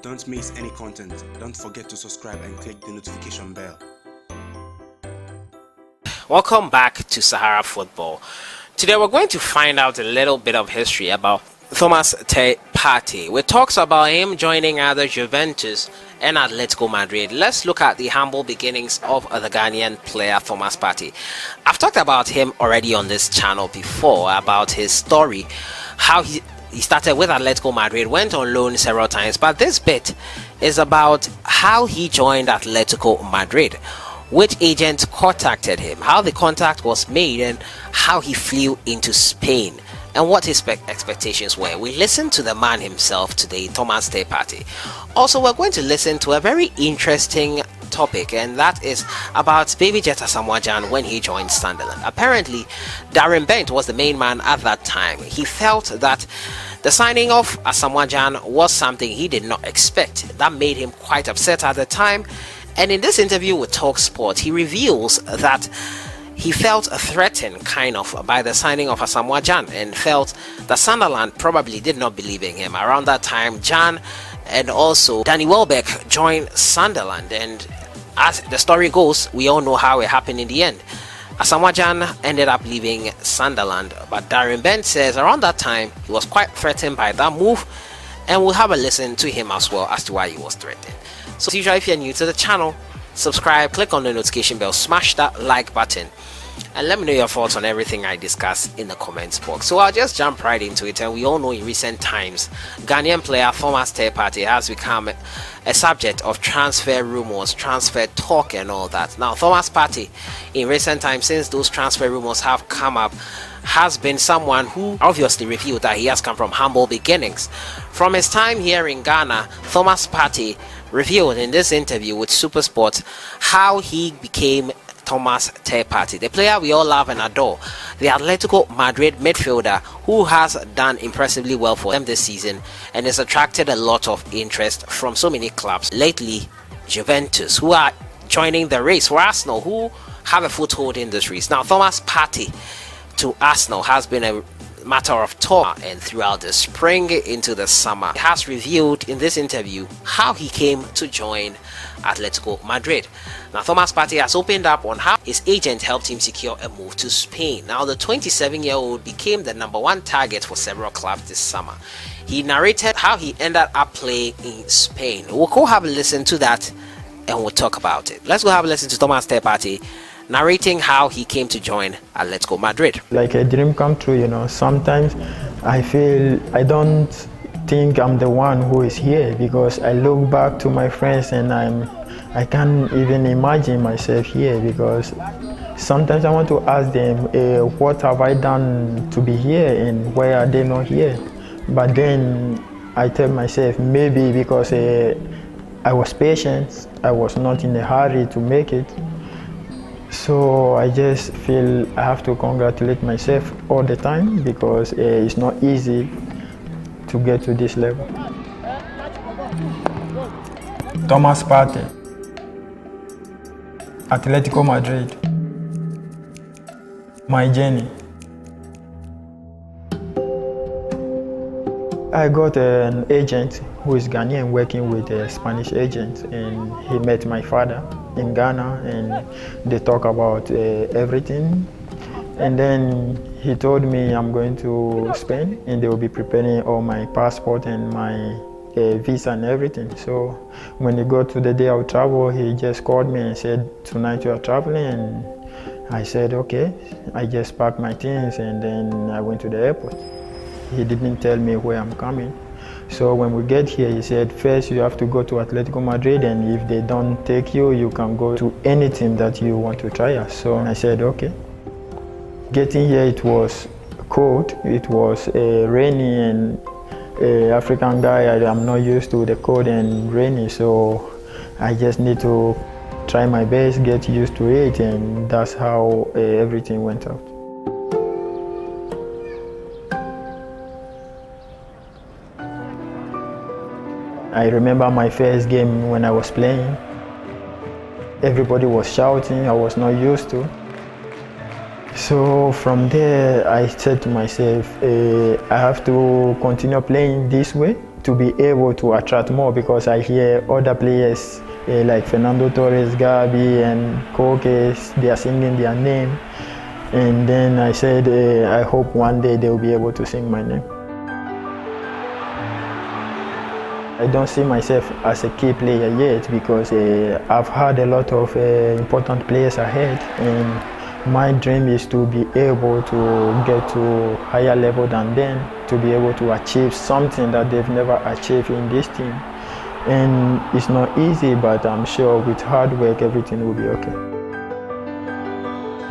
Don't miss any content. Don't forget to subscribe and click the notification bell. Welcome back to Sahara Football. Today we're going to find out a little bit of history about Thomas Partey, with talks about him joining either Juventus and Atletico Madrid. Let's look at the humble beginnings of the Ghanaian player Thomas Partey. I've talked about him already on this channel before, about his story, how he started with Atletico Madrid, went on loan several times, but this bit is about how he joined Atletico Madrid, which agent contacted him, how the contact was made, and how he flew into Spain, and what his expectations were. We listened to the man himself today, Thomas Partey. Also, we're going to listen to a very interesting topic, and that is about baby Jet ASAMOAH when he joined Sunderland. Apparently, Darren was the main man at that time. He felt that the signing of ASAMOAH was something he did not expect. That made him quite upset at the time. And in this interview with TalkSport, he reveals that he felt threatened kind of by the signing of ASAMOAH and felt that Sunderland probably did not believe in him. Around that time, Jan and also Danny Welbeck joined Sunderland, and as the story goes, we all know how it happened in the end. ASAMOAH ended up leaving Sunderland, but Darren says around that time he was quite threatened by that move, and we'll have a listen to him as well as to why he was threatened. So as usual, if you're new to the channel, subscribe, click on the notification bell, smash that like button, and let me know your thoughts on everything I discuss in the comments box. So I'll just jump right into it. And we all know in recent times, Ghanaian player Thomas Partey has become a subject of transfer rumors, transfer talk and all that. Now Thomas Partey, in recent times, since those transfer rumors have come up, has been someone who obviously revealed that he has come from humble beginnings. From his time here in Ghana, Thomas Partey revealed in this interview with SuperSport how he became Thomas Partey, the player we all love and adore, the Atletico Madrid midfielder who has done impressively well for them this season and has attracted a lot of interest from so many clubs. Lately, Juventus, who are joining the race for Arsenal, who have a foothold in this race. Now, Thomas Partey to Arsenal has been a matter of talk, and throughout the spring into the summer, he has revealed in this interview how he came to join Atletico Madrid. Now Thomas Partey has opened up on how his agent helped him secure a move to Spain. Now the 27-year-old became the #1 target for several clubs this summer. He narrated how he ended up playing in Spain. We'll go have a listen to that and we'll talk about it. Let's go have a listen to Thomas Partey narrating how he came to join Atletico Madrid. Like a dream come true, you know. Sometimes I feel I don't think I'm the one who is here, because I look back to my friends and I can't even imagine myself here, because sometimes I want to ask them, what have I done to be here and why are they not here? But then I tell myself, maybe because I was patient, I was not in a hurry to make it. So I just feel I have to congratulate myself all the time, because it's not easy to get to this level. Thomas Partey, Atletico Madrid. My journey. I got an agent who is Ghanaian working with a Spanish agent, and he met my father in Ghana and they talk about everything. And then he told me I'm going to Spain and they will be preparing all my passport and my visa and everything. So when he got to the day I would travel, he just called me and said, tonight you are traveling, and I said okay. I just packed my things and then I went to the airport. He didn't tell me where I'm coming. So when we get here, he said, first you have to go to Atletico Madrid, and if they don't take you, you can go to any team that you want to try out. So I said, okay. Getting here, it was cold. It was rainy, and African guy, I'm not used to the cold and rainy, so I just need to try my best, get used to it, and that's how everything went out. I remember my first game when I was playing. Everybody was shouting, I was not used to. So from there, I said to myself, I have to continue playing this way to be able to attract more, because I hear other players like Fernando Torres, Gabi, and Koke, they are singing their name. And then I said, I hope one day they will be able to sing my name. I don't see myself as a key player yet, because I've had a lot of important players ahead, and my dream is to be able to get to higher level than them, to be able to achieve something that they've never achieved in this team. And it's not easy, but I'm sure with hard work everything will be okay.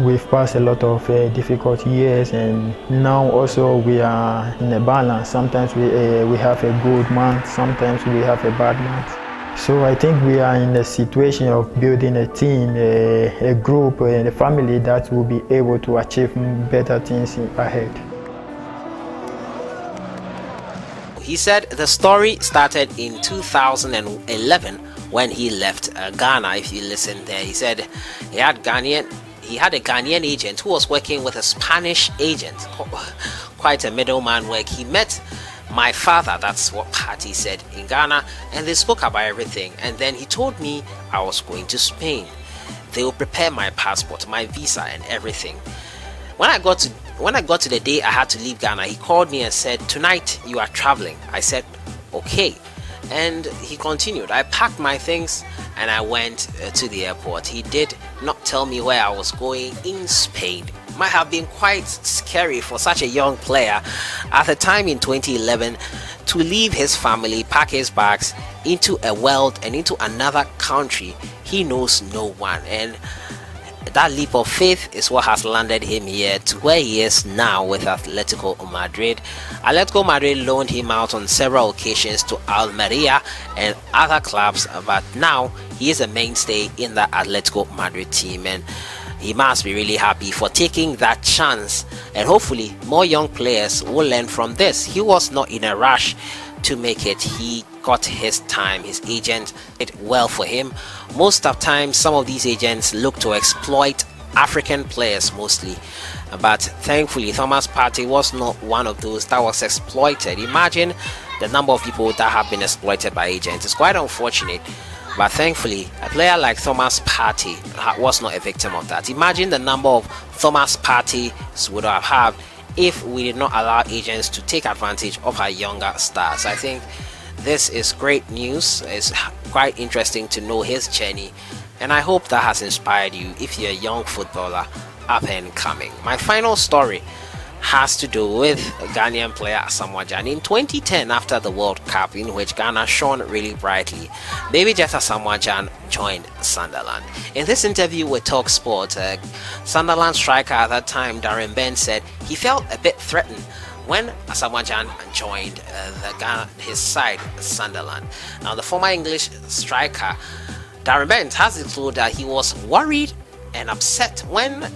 We've passed a lot of difficult years, and now also we are in a balance. Sometimes we have a good month, sometimes we have a bad month. So I think we are in a situation of building a team, a group, and a family that will be able to achieve better things ahead. He said the story started in 2011 when he left Ghana. If you listen there, he said he had a Ghanaian agent who was working with a Spanish agent, quite a middleman work. He met my father, that's what Partey said, in Ghana, and they spoke about everything. And then he told me I was going to Spain. They will prepare my passport, my visa, and everything. When I got to the day I had to leave Ghana, he called me and said, "Tonight you are traveling." I said, "Okay." And he continued. I packed my things and I went to the airport. He did not tell me where I was going in Spain. Might have been quite scary for such a young player at the time in 2011 to leave his family, pack his bags into a world and into another country he knows no one. And that leap of faith is what has landed him here to where he is now with Atletico Madrid. Atletico Madrid loaned him out on several occasions to Almeria and other clubs, but now he is a mainstay in the Atletico Madrid team, and he must be really happy for taking that chance. And hopefully more young players will learn from this. He was not in a rush to make it. He got his time. His agent did well for him. Most of the time, some of these agents look to exploit African players mostly, but thankfully Thomas Partey was not one of those that was exploited. Imagine the number of people that have been exploited by agents. It's quite unfortunate, but thankfully a player like Thomas Partey was not a victim of that. Imagine the number of Thomas Parteys would have had if we did not allow agents to take advantage of our younger stars. I think this is great news. It's quite interesting to know his journey, and I hope that has inspired you if you're a young footballer up and coming. My final story has to do with Ghanaian player ASAMOAH. In 2010, after the World Cup in which Ghana shone really brightly, Baby Jet ASAMOAH joined Sunderland. In this interview with Talk Sport, Sunderland striker at that time, Darren said he felt a bit threatened when ASAMOAH joined his side, Sunderland. Now, the former English striker Darren has declared that he was worried and upset when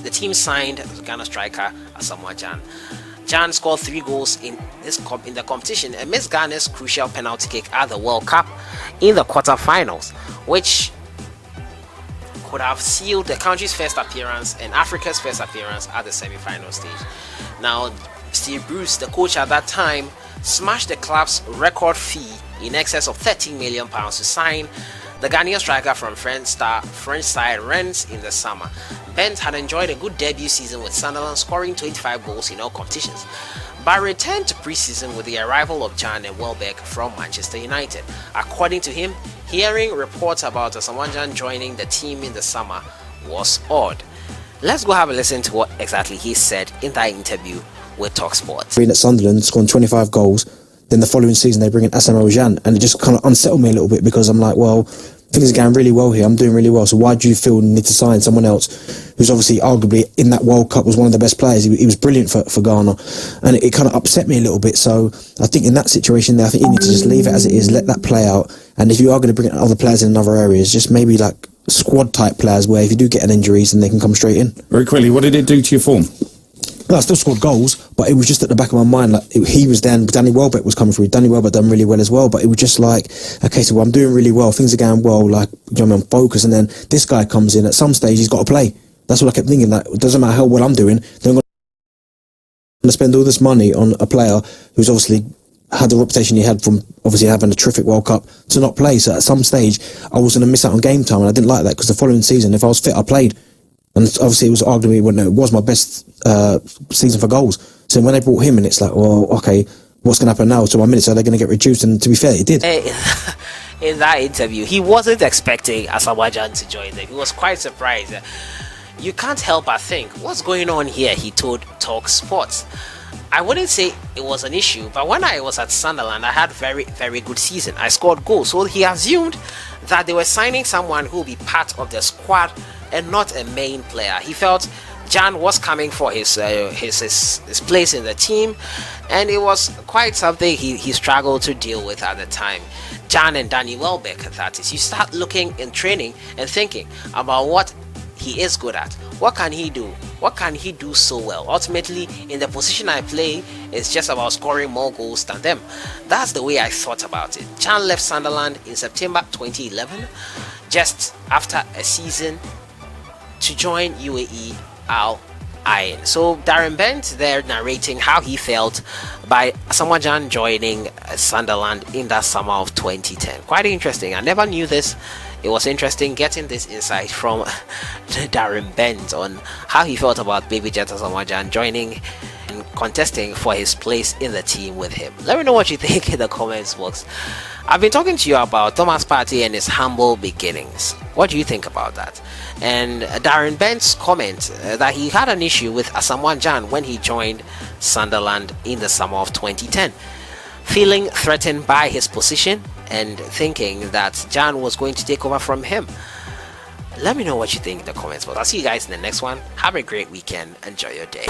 the team signed Ghana striker ASAMOAH. Jan scored 3 goals in the competition and missed Ghana's crucial penalty kick at the World Cup in the quarterfinals, which could have sealed the country's first appearance and Africa's first appearance at the semi-final stage. Now, Steve Bruce, the coach at that time, smashed the club's record fee in excess of £13 million to sign the Ghanaian striker from French side Rennes in the summer. Bent had enjoyed a good debut season with Sunderland, scoring 25 goals in all competitions, but returned to pre-season with the arrival of Jan and Welbeck from Manchester United. According to him, hearing reports about ASAMOAH joining the team in the summer was odd. Let's go have a listen to what exactly he said in that interview with TalkSport. Being at Sunderland, scoring 25 goals, then the following season they bring in ASAMOAH, and it just kind of unsettled me a little bit, because I'm like, well, things are going really well here, I'm doing really well, so why do you feel the need to sign someone else who's obviously arguably in that World Cup was one of the best players? He was brilliant for Ghana, and it kind of upset me a little bit. So I think in that situation there, I think you need to just leave it as it is, let that play out, and if you are going to bring in other players in other areas, just maybe like squad type players where if you do get an injury, then they can come straight in. Very quickly, what did it do to your form? No, I still scored goals, but it was just at the back of my mind, like he was then, Danny Welbeck was coming through. Danny Welbeck done really well as well, but it was just like, okay, so I'm doing really well, things are going well, like, you know what I mean, I'm focused, and then this guy comes in, at some stage he's got to play. That's what I kept thinking, like, it doesn't matter how well I'm doing, then I'm going to spend all this money on a player who's obviously had the reputation he had from obviously having a terrific World Cup to not play. So at some stage, I was going to miss out on game time, and I didn't like that because the following season, if I was fit, I played. And obviously, it was arguably, well, no, it was my best season for goals. So when they brought him in, it's like, well, okay, what's going to happen now? So my minutes, are they going to get reduced? And to be fair, it did. In that interview, he wasn't expecting ASAMOAH to join them. He was quite surprised. You can't help but think, what's going on here? He told Talk Sports. I wouldn't say it was an issue, but when I was at Sunderland, I had very, very good season. I scored goals, so he assumed that they were signing someone who would be part of the squad and not a main player. He felt Jan was coming for his place in the team, and it was quite something he struggled to deal with at the time. Jan and Danny Welbeck, that is. You start looking in training and thinking about what he is good at. What can he do? What can he do so well? Ultimately, in the position I play, it's just about scoring more goals than them. That's the way I thought about it. Jan left Sunderland in September 2011, just after a season, to join UAE Al Ain. So Darren Bent there narrating how he felt by ASAMOAH joining Sunderland in that summer of 2010. Quite interesting. I never knew this. It was interesting getting this insight from Darren Bent on how he felt about Baby Jet ASAMOAH joining and contesting for his place in the team with him. Let me know what you think in the comments box. I've been talking to you about Thomas Partey and his humble beginnings. What do you think about that? And Darren Bent's comment that he had an issue with ASAMOAH when he joined Sunderland in the summer of 2010, feeling threatened by his position and thinking that Jan was going to take over from him. Let me know what you think in the comments box. I'll see you guys in the next one. Have a great weekend. Enjoy your day.